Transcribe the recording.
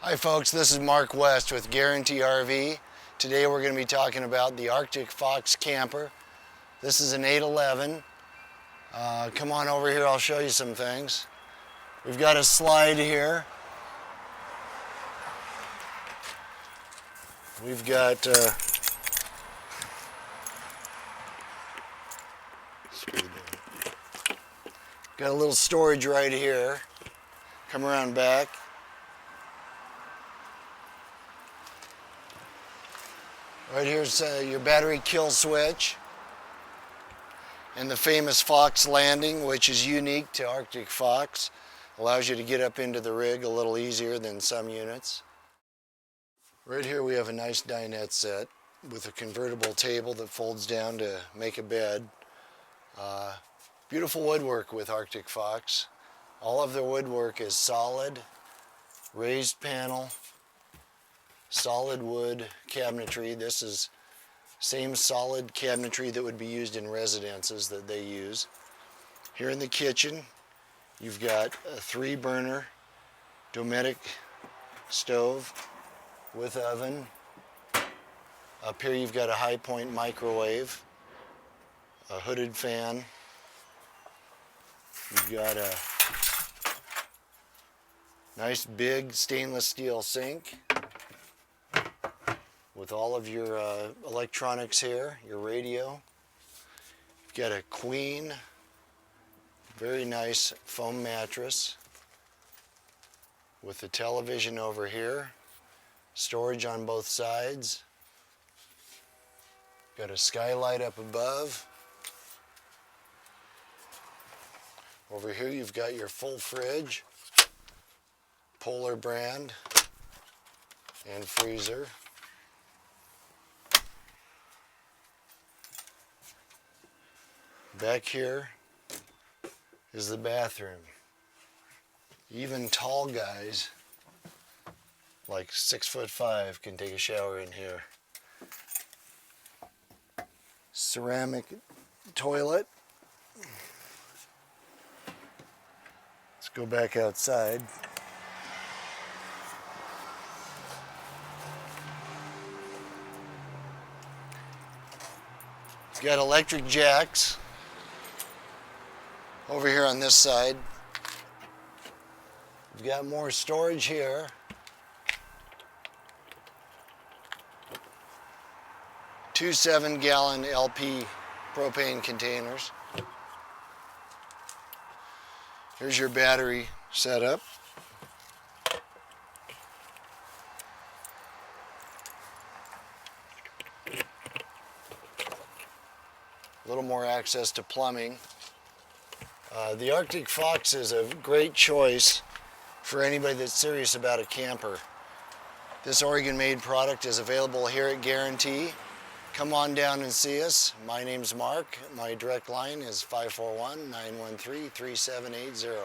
Hi folks, this is Mark West with Guarantee RV. Today we're going to be talking about the Arctic Fox camper. This is an 811. Come on over here, I'll show you some things. We've got a slide here. We've got a little storage right here. Come around back. Right here's your battery kill switch and the famous Fox landing, which is unique to Arctic Fox. Allows you to get up into the rig a little easier than some units. Right here we have a nice dinette set with a convertible table that folds down to make a bed. Beautiful woodwork with Arctic Fox. All of their woodwork is solid, raised panel, solid wood cabinetry. This is same solid cabinetry that would be used in residences that they use. Here in the kitchen, you've got a 3-burner Dometic stove with oven. Up here you've got a high point microwave, a hooded fan. You've got a nice big stainless steel sink with all of your electronics here, your radio. You've got a queen, very nice foam mattress with the television over here, storage on both sides. Got a skylight up above. Over here you've got your full fridge, Polar brand, and freezer. Back here is the bathroom. Even tall guys, like 6'5", can take a shower in here. Ceramic toilet. Let's go back outside. It's got electric jacks over here on this side. We've got more storage here. Two 7-gallon LP propane containers. Here's your battery setup. A little more access to plumbing. The Arctic Fox is a great choice for anybody that's serious about a camper. This Oregon-made product is available here at Guarantee. Come on down and see us. My name's Mark. My direct line is 541-913-3780.